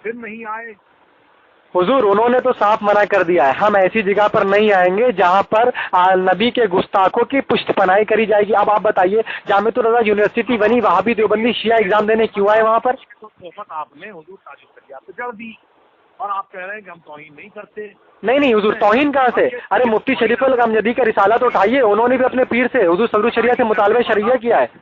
پھر نہیں آئے. حضور انہوں نے تو صاف منع کر دیا ہے, ہم ایسی جگہ پر نہیں آئیں گے جہاں پر نبی کے گستاخوں کی پشت پناہی کری جائے گی. اب آپ بتائیے جامعۃ الرضا یونیورسٹی بنی, وہابی دیوبندی شیعہ ایگزام دینے کیوں آئے وہاں پر؟ آپ نے حضور تاج الشریعہ پہ جڑ دی, اور آپ کہہ رہے ہیں کہ ہم توہین نہیں کرتے. نہیں حضور توہین کہاں سے, ارے مفتی شریف الغامدی کا رسالہ تو اٹھائیے, انہوں نے بھی اپنے پیر سے حضور صدر شریعہ سے مطالبہ شریعہ کیا ہے.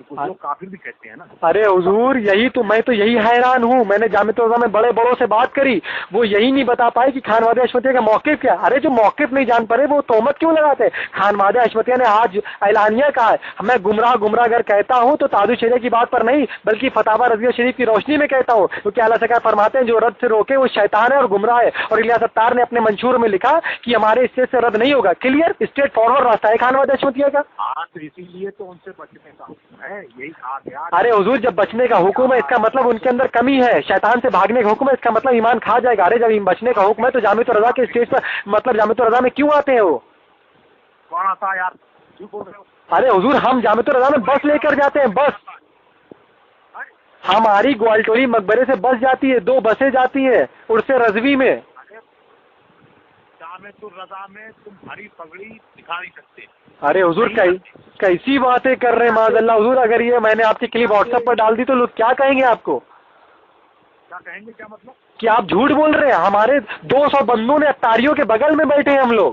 کچھ لوگ کافر بھی کہتے ہیں نا. ارے حضور میں تو یہی حیران ہوں. میں نے جامع الرضا میں بڑے بڑوں سے بات کری, وہ یہی نہیں بتا پائے کہ خانواد اشمتیہ کا موقف کیا. ارے جو موقف نہیں جان پڑے وہ تہمت کیوں لگاتے ہیں؟ خانواد اشمتیہ نے آج اعلانیہ کہا ہے میں گمراہ اگر کہتا ہوں تو تعدد شریعہ کی بات پر نہیں بلکہ فتاوی رضویہ شریف کی روشنی میں کہتا ہوں, کیونکہ اعلیٰ سرکار فرماتے ہیں جو رد سے روکے وہ شیطان ہے اور گمراہ ہے. اور الیاس ستار نے اپنے منشور میں لکھا کہ ہمارے اسٹیٹ سے رد نہیں ہوگا. کلیئر اسٹیٹ فارورڈ راستہ ہے خانواد اشمتیہ کا. تو اسی لیے تو ان سے بچنے کا حکم ہے, یہی کہا گیا. ارے حضور جب بچنے کا حکم ہے اس کا مطلب ان کے اندر کمی ہے, شیطان سے بھاگنے کا حکم ہے اس کا مطلب ایمان کھا جائے گا. ارے جب بچنے کا حکم ہے تو جامع الرضا کے اسٹیج پر مطلب جامع الرضا میں کیوں آتے ہیں وہ؟ کون آتا ہے یار, کیوں بول رہے ہو؟ ارے حضور ہم جامع الرضا میں بس لے کر جاتے ہیں, بس ہماری گوالٹولی مقبرے سے بس جاتی ہے, 2 بسیں جاتی ہیں عرس رضوی میں. جامع الرضا میں تم ہری پگڑی دکھا نہیں سکتے. ارے حضور کیسی باتیں کر رہے ہیں معاذ اللہ. حضور اگر یہ میں نے آپ کی کلپ واٹس ایپ پر ڈال دی تو لوگ کیا کہیں گے آپ کو؟ کیا کہیں گے, کیا مطلب کہ آپ جھوٹ بول رہے ہیں. ہمارے 200 بندوں نے اتاریوں کے بغل میں بیٹھے ہیں ہم لوگ.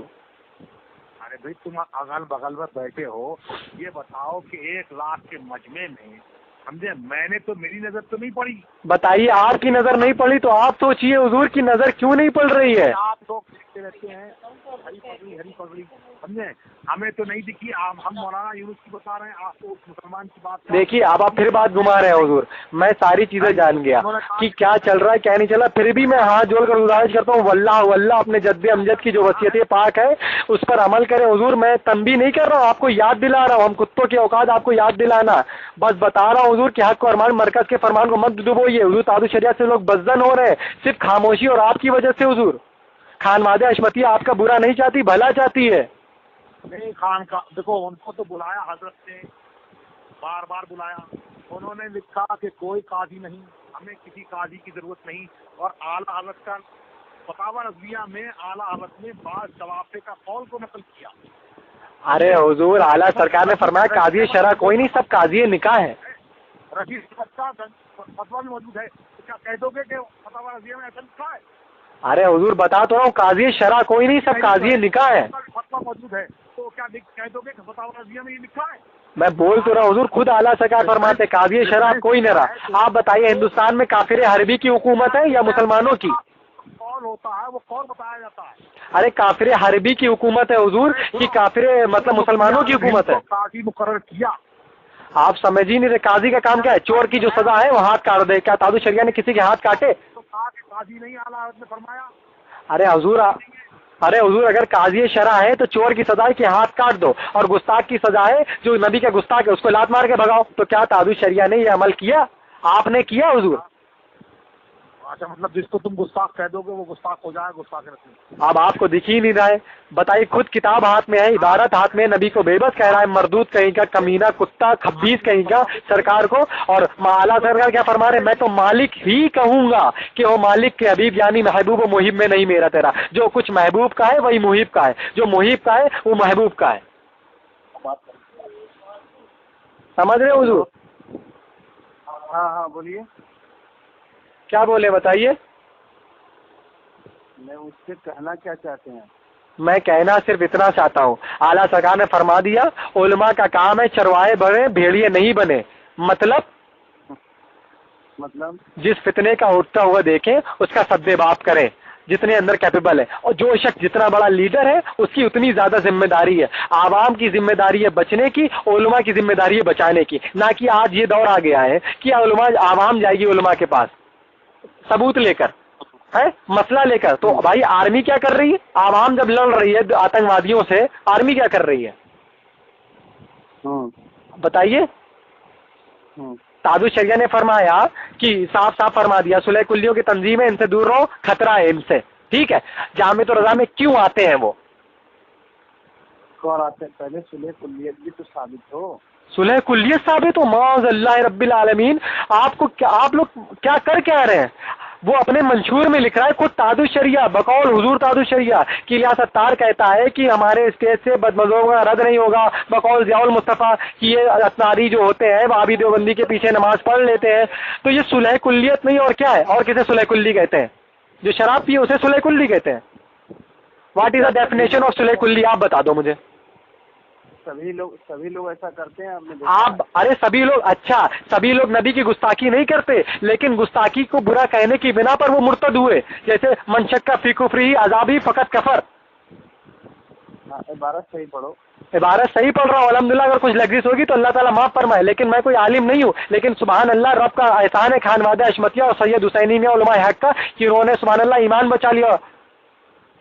ارے بھائی تم اگل بغل میں بیٹھے ہو, یہ بتاؤ کہ 1 لاکھ کے مجمع میں سمجھے میں نے تو میری نظر تو نہیں پڑی. بتائیے آپ کی نظر نہیں پڑی تو آپ سوچئے حضور کی نظر کیوں نہیں پڑ رہی ہے. آپ لوگ دیکھتے رہتے ہیں ہری پگڑی سمجھے, ہمیں تو نہیں دکھی. ہم مولانا یونس کی بتا رہے ہیں, آپ کو مسلمان کی بات. دیکھیے اب آپ پھر بات گھما رہے ہیں حضور. میں ساری چیزیں جان گیا کہ کیا چل رہا ہے کیا نہیں چل رہا, پھر بھی میں ہاتھ جوڑ کر گزارش کرتا ہوں واللہ اپنے جد امجد کی جو وصیت پاک ہے اس پر عمل کریں حضور. میں تنبیہ نہیں کر رہا ہوں, آپ کو یاد دلا رہا ہوں. ہم کتوں کے اوقات آپ کو یاد دلانا, بس بتا رہا ہوں حضور کہ حق و ارمان مرکز کے فرمان کو مت ڈبوئیے. حضور تعدد شریعہ سے لوگ بزدل ہو رہے ہیں صرف خاموشی اور آپ کی وجہ سے. حضور خانواد اشمتیہ آپ کا برا نہیں چاہتی, بھلا چاہتی ہے. نہیں خان کا دیکھو, ان کو تو بلایا حضرت نے, بار بار بلایا. انہوں نے لکھا کہ کوئی قاضی نہیں, ہمیں کسی قاضی کی ضرورت نہیں. اور اعلیٰ حضرت کا فتاوی رضویہ میں اعلیٰ حضرت نے بعض جوابے کا قول کو نقل کیا. ارے حضور اعلیٰ سرکار نے فرمایا قاضی شرع کوئی نہیں, سب قاضی نکاح ہے. رشید کا فتویٰ بھی موجود ہے, کیا کہہ دو گے کہ فتاوی رضویہ میں ایسا لکھا ہے؟ ارے حضور بتا تو رہا ہوں قاضی شرع کوئی نہیں, سب قاضی نکاح ہے. فتویٰ موجود ہے تو کیا کہہ دو گے کہ فتاوی رضویہ میں یہ لکھا ہے؟ میں بول تو رہا ہوں حضور, خود اعلیٰ سرکار فرماتے قاضی شرع کوئی نہ رہا. آپ بتائیے ہندوستان میں کافر حربی کی حکومت ہے یا مسلمانوں کی؟ قول ہوتا ہے وہ قول بتایا جاتا ہے. ارے کافر حربی کی حکومت ہے حضور کہ کافر مطلب مسلمانوں کی حکومت ہے؟ قاضی مقرر کیا. آپ سمجھ ہی نہیں رہے. قاضی کا کام کیا ہے؟ چور کی جو سزا ہے وہ ہاتھ کاٹ دے. کیا تعدد شریعہ نے کسی کے ہاتھ کاٹے؟ تو قاضی نہیں اعلیٰ حضرت نے فرمایا. ارے حضور اگر قاضی شرع ہے تو چور کی سزا ہے کہ ہاتھ کاٹ دو, اور گستاخ کی سزا ہے جو نبی کے گستاخ ہے اس کو لات مار کے بھگاؤ. تو کیا تعدد شریعہ نے یہ عمل کیا؟ آپ نے کیا حضور؟ اچھا مطلب جس کو تم گستاخ کہہ دو گے وہ گستاخ ہو جائے, گستاخ رسول. اب آپ کو دکھ ہی نہیں رہا ہے. بتائیے خود کتاب ہاتھ میں ہے, عبارت ہاتھ میں, نبی کو بے بس کہہ رہا ہے, مردود کہیں کا, کمینہ کتا, خبیث کہیں کا سرکار کو. اور اعلیٰ سرکار کیا فرما رہے ہیں؟ میں تو مالک ہی کہوں گا کہ وہ مالک کے حبیب یعنی محبوب و محب میں نہیں میرا تیرا. جو کچھ محبوب کا ہے وہی محب کا ہے, جو محب کا ہے وہ محبوب کا ہے. سمجھ رہے حضور؟ ہاں بولیے. کیا بولے بتائیے. میں اس سے کہنا کیا چاہتے ہیں؟ میں کہنا صرف اتنا چاہتا ہوں, اعلیٰ سرکار نے فرما دیا علماء کا کام ہے چروائے بنے بھیڑیے نہیں بنے. مطلب جس فتنے کا اٹھتا ہوا دیکھیں اس کا سد باب کریں جتنے اندر کیپیبل ہے, اور جو شخص جتنا بڑا لیڈر ہے اس کی اتنی زیادہ ذمہ داری ہے. عوام کی ذمہ داری ہے بچنے کی, علماء کی ذمہ داری ہے بچانے کی. نہ کہ آج یہ دور آ گیا ہے کہ عوام جائے گی علماء کے پاس ثبوت لے کر, ہے مسئلہ لے کر. تو بھائی آرمی کیا کر رہی ہے؟ عوام جب لڑ رہی ہے آتنکوادیوں سے, آرمی کیا کر رہی ہے بتائیے. تعدد شریعہ نے فرمایا کہ صاف فرما دیا صلح کلیوں کی تنظیم ہے, ان سے دور رہو, خطرہ ہے ان سے. ٹھیک ہے, جامع الرضا میں کیوں آتے ہیں وہ؟ کون آتے ہیں؟ پہلے صلح کلیت بھی تو ثابت ہو. صلح کلیت ثابت ہو؟ معاذ اللہ رب العالمین. آپ لوگ کیا کر کے آ رہے ہیں؟ وہ اپنے منشور میں لکھ رہا ہے خود تعدد شریعہ بقول حضور تعدد شریعہ کی الیاس ستار کہتا ہے کہ ہمارے اسٹیج سے بدمزوں کا رد نہیں ہوگا. بقول ضیاء المصطفیٰ کی یہ اتناری جو ہوتے ہیں وہابی دیوبندی کے پیچھے نماز پڑھ لیتے ہیں. تو یہ صلح کلیت نہیں اور کیا ہے؟ اور کسے صلح کلی کہتے ہیں؟ جو شراب پیے اسے صلح کلی کہتے ہیں. What is the definition of صلح کلی؟ آپ بتا دو مجھے. سبھی لوگ ایسا کرتے ہیں. آپ ارے سبھی لوگ، اچھا سبھی لوگ نبی کی گستاخی نہیں کرتے، لیکن گستاخی کو برا کہنے کی بنا پر وہ مرتد ہوئے. جیسے منشک کا فی کفری عذابی فقط کفر. عبارت صحیح پڑھو. عبارت صحیح پڑھ رہا ہوں الحمدللہ. اگر کچھ لغزش ہوگی تو اللہ تعالیٰ معاف فرمائے، لیکن میں کوئی عالم نہیں ہوں. لیکن سبحان اللہ، رب کا احسان ہے خانوادہ اشمتیہ اور سید حسینی میں علماء حق کا کہ انہوں نے سبحان اللہ ایمان بچا لیا.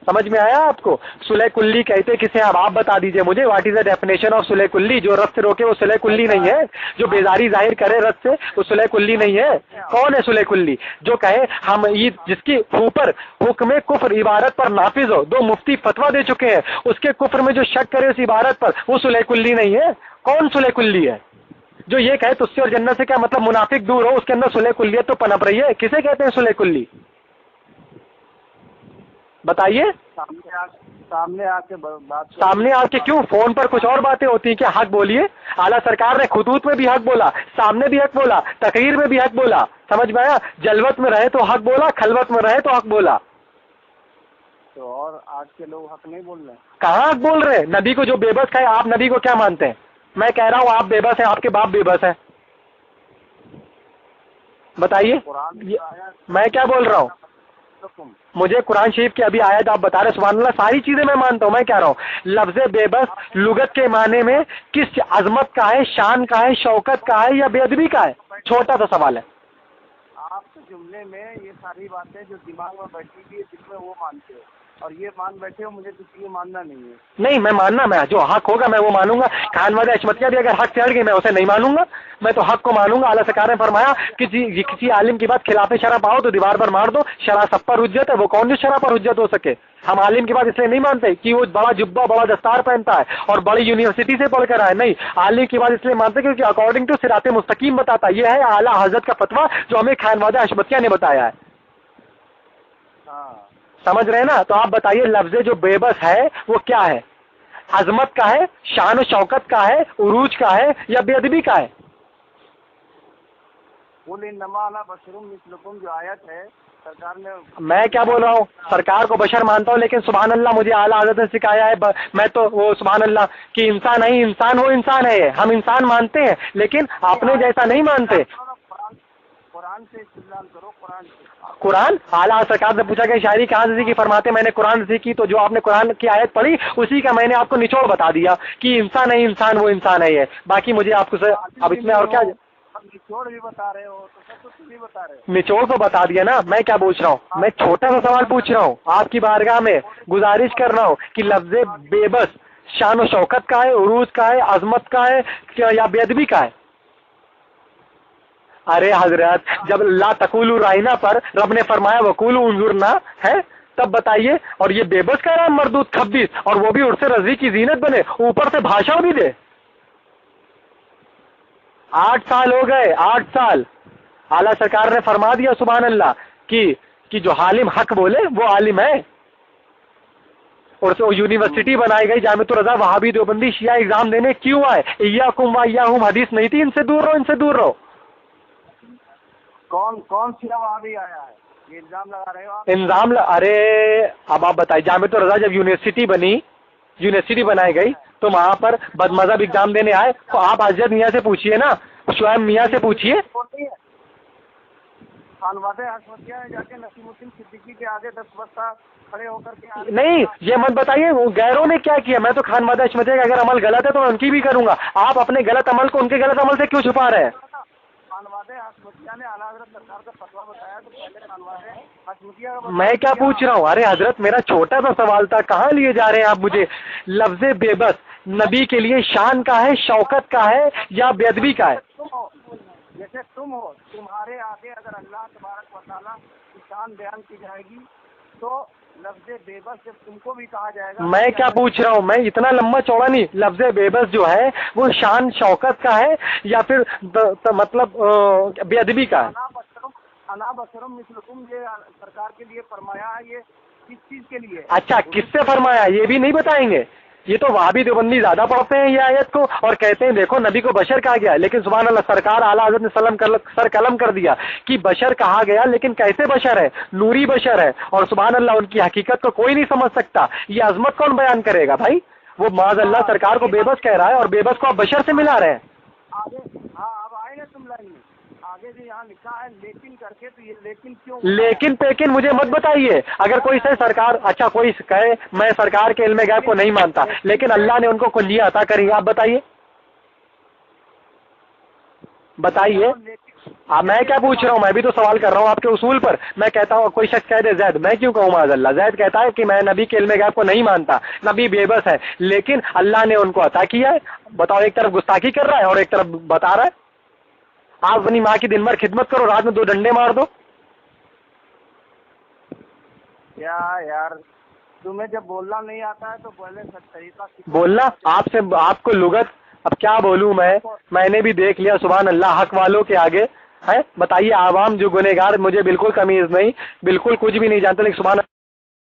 سمجھ میں آیا آپ کو؟ صلح کلی کہتے کسے؟ اب آپ بتا دیجئے مجھے، what is the definition of صلح کلی؟ جو رد سے روکے وہ صلح کلی نہیں ہے. جو بیزاری ظاہر کرے رد سے وہ صلح کلی نہیں ہے. کون ہے صلح کلی؟ جو کہے ہم عید جس کی اوپر حکم کفر عبارت پر نافذ ہو، 2 مفتی فتویٰ دے چکے ہیں، اس کے کفر میں جو شک کرے اس عبارت پر، وہ صلح کلی نہیں ہے. کون صلح کلی ہے؟ جو یہ کہے تجھ سے اور جنت سے کیا مطلب منافق دور ہو، اس کے اندر صلح کلیت تو پنپ رہی ہے. کسے کہتے ہیں صلح کلی؟ بتائیے. سامنے آ کے بات، سامنے آ کے کیوں؟ فون پر کچھ اور باتیں ہوتی ہیں کیا؟ حق بولیے. اعلیٰ سرکار نے خطوط میں بھی حق بولا، سامنے بھی حق بولا، تقریر میں بھی حق بولا. سمجھ میں آیا؟ جلوت میں رہے تو حق بولا، خلوت میں رہے تو حق بولا. تو اور آج کے لوگ حق نہیں بول رہے ہیں. کہاں حق بول رہے ہیں؟ نبی کو جو بے بس ہے، آپ نبی کو کیا مانتے ہیں؟ میں کہہ رہا ہوں آپ بے بس ہیں، آپ کے باپ بے بس ہیں. بتائیے میں کیا بول رہا ہوں. مجھے قرآن شریف کی ابھی آیت آپ بتا رہے، سبحان اللہ ساری چیزیں میں مانتا ہوں. میں کہہ رہا ہوں لفظ بے بس لغت کے معنی میں کس عظمت کا ہے، شان کا ہے، شوکت کا ہے یا بے ادبی کا ہے؟ چھوٹا سا سوال ہے. آپ کے جملے میں یہ ساری باتیں جو دماغ میں بیٹھی ہوئی ہے جس میں وہ مانتے ہو، اور یہ مان بیٹھے ہو، مجھے کسی کو ماننا نہیں ہے. نہیں میں ماننا، میں جو حق ہوگا میں وہ مانوں گا. خانوادہ اشمتیہ بھی اگر حق سے ہٹ گئی میں اسے نہیں مانوں گا، میں تو حق کو مانوں گا. اعلیٰ سرکار نے فرمایا کسی عالم کی بات خلاف شرع پاؤ تو دیوار پر مار دو. شرع سب پر حجت ہے، وہ کون جو شرع پر حجت ہو سکے؟ ہم عالم کی بات اس لیے نہیں مانتے کہ وہ بڑا جبہ بڑا دستار پہنتا ہے اور بڑی یونیورسٹی سے پڑھ کر آئے. نہیں، عالم کی بات اس لیے مانتے کیونکہ اکارڈنگ ٹو صراط مستقیم بتاتا. یہ ہے اعلیٰ حضرت کا فتویٰ جو ہمیں خانوادہ اشمتیہ نے بتایا ہے. سمجھ رہے نا؟ تو آپ بتائیے لفظ جو بے بس ہے وہ کیا ہے؟ عظمت کا ہے، شان و شوکت کا ہے، عروج کا ہے یا بے ادبی کا ہے؟ جو آیت ہے سرکار نے، میں کیا بول رہا ہوں؟ سرکار کو بشر مانتا ہوں، لیکن سبحان اللہ مجھے اعلیٰ حضرت نے سکھایا ہے. میں تو وہ سبحان اللہ کہ انسان نہیں، انسان وہ انسان ہے. ہم انسان مانتے ہیں لیکن اپنے جیسا نہیں مانتے. قرآن سے استدلال کرو. قرآن اعلیٰ سرکار سے پوچھا کہ شاعری کہاں سے سیکھی؟ فرماتے میں نے قرآن سے سیکھی. تو جو آپ نے قرآن کی آیت پڑھی اسی کا میں نے آپ کو نچوڑ بتا دیا کہ انسان نہیں، انسان وہ انسان ہے. باقی مجھے آپ کو اب اس میں اور کیا نچوڑ بھی بتا رہے ہو تو سب کچھ بھی بتا رہے ہو. نچوڑ تو بتا دیا نا. میں کیا پوچھ رہا ہوں؟ میں چھوٹا سا سوال پوچھ رہا ہوں آپ کی بارگاہ میں، گزارش کر رہا ہوں کہ لفظ بے بس شان و شوکت کا ہے، عروج کا ہے، عظمت کا ہے یا بے ادبی کا ہے؟ ارے حضرت جب لا تقولوا رائنا پر رب نے فرمایا وقولوا انظرنا ہے، تب بتائیے. اور یہ بے بس کہہ رہا ہے مردود خبیث، اور وہ بھی عرص رضی کی زینت بنے، اوپر سے بھاشن بھی دے. 8 سال ہو گئے، 8 سال. اعلیٰ سرکار نے فرما دیا سبحان اللہ کہ جو عالم حق بولے وہ عالم ہے. اور یونیورسٹی بنائی گئی جامعۃ الرضا وہابی دیوبندی شیعہ ایگزام دینے کیوں آئے؟ ایاکم و ایاہم حدیث نہیں تھی ان سے دور رہو، ان سے دور رہو. کون سی وہاں بھی آیا ہے یہ الزام لگا رہے ہو آپ؟ ارے اب آپ بتائیے، جامعۃ الرضا جب یونیورسٹی بنائی گئی تو وہاں پر بد مذہب ایگزام دینے آئے. تو آپ حضرت میاں سے پوچھیے نا، شعیب میاں سے پوچھیے. خانوادہ اشمتیہ نے جا کے نسیم الدین صدیقی کے آگے 10 بستہ کھڑے ہو کر کے نہیں یہ مت بتائیے غیروں نے کیا کیا. میں تو خانوادہ اشمتیہ کا اگر عمل غلط ہے تو میں ان کی بھی کروں گا. آپ اپنے غلط عمل کو ان کے غلط عمل سے کیوں چھپا رہے ہیں؟ خانوادہ اشمتیہ نے اعلیٰ حضرت سرکار کا فتویٰ بتایا تو پہلے خانوادہ اشمتیہ کا میں کیا پوچھ رہا ہوں؟ ارے حضرت میرا چھوٹا سا سوال تھا، کہاں لیے جا رہے ہیں آپ مجھے؟ لفظ بے بس نبی کے لیے شان کا ہے، شوکت کا ہے یا بے ادبی کا ہے؟ جیسے تم ہو، تمہارے آگے اگر اللہ تبارک و تعالیٰ کی شان بیان کی جائے گی تو لفظ بے بس جب تم کو بھی کہا جائے گا. میں کیا پوچھ رہا ہوں؟ میں اتنا لمبا چوڑا نہیں. لفظ بے بس جو ہے وہ شان شوکت کا ہے یا پھر مطلب بے ادبی کا ہے؟ انا بشرم مثلکم یہ سرکار کے لیے فرمایا ہے. یہ کس چیز کے لیے؟ اچھا کس سے فرمایا یہ بھی نہیں بتائیں گے؟ یہ تو وہابی دیوبندی زیادہ پڑھتے ہیں یہ آیت کو اور کہتے ہیں دیکھو نبی کو بشر کہا گیا، لیکن سبحان اللہ سرکار اعلیٰ حضرت نے سر قلم کر دیا کہ بشر کہا گیا، لیکن کیسے بشر ہے؟ نوری بشر ہے. اور سبحان اللہ ان کی حقیقت کو کوئی نہیں سمجھ سکتا. یہ عظمت کون بیان کرے گا بھائی؟ وہ معاذ اللہ سرکار کو بے بس کہہ رہا ہے، اور بے بس کو آپ بشر سے ملا رہے ہیں۔ آگے ہاں اب آئے نا تم لائن میں، آگے جو یہاں لکھا ہے لیکن کر کے، تو یہ لیکن کیوں؟ لیکن پیکن مجھے مت بتائیے، اگر کوئی سے سرکار، اچھا کوئی کہے میں سرکار کے علم غیب کو نہیں مانتا لیکن اللہ نے ان کو کلیہ عطا کری، آپ بتائیے بتائیے۔ میں کیا پوچھ رہا ہوں، میں بھی تو سوال کر رہا ہوں آپ کے اصول پر۔ میں کہتا ہوں کوئی شخص کہہ دے زید، میں کیوں کہوں معاذ اللہ؟ زید کہتا ہے کہ میں نبی کے علم غیب کو نہیں مانتا، نبی بے بس ہے لیکن اللہ نے ان کو عطا کیا ہے۔ بتاؤ، ایک طرف گستاخی کر رہا ہے اور ایک طرف بتا رہا ہے۔ آپ اپنی ماں کی دن بھر خدمت کرو، رات میں 2 ڈنڈے مار دو۔ کیا یار، تمہیں جب بولنا نہیں آتا ہے تو پہلے سب طریقہ بولنا آپ سے، آپ کو لغت، اب کیا بولوں میں نے بھی دیکھ لیا سبحان اللہ حق والوں کے آگے ہے۔ بتائیے عوام جو گنہگار، مجھے بالکل تمیز نہیں، بالکل کچھ بھی نہیں جانتا، لیکن سبحان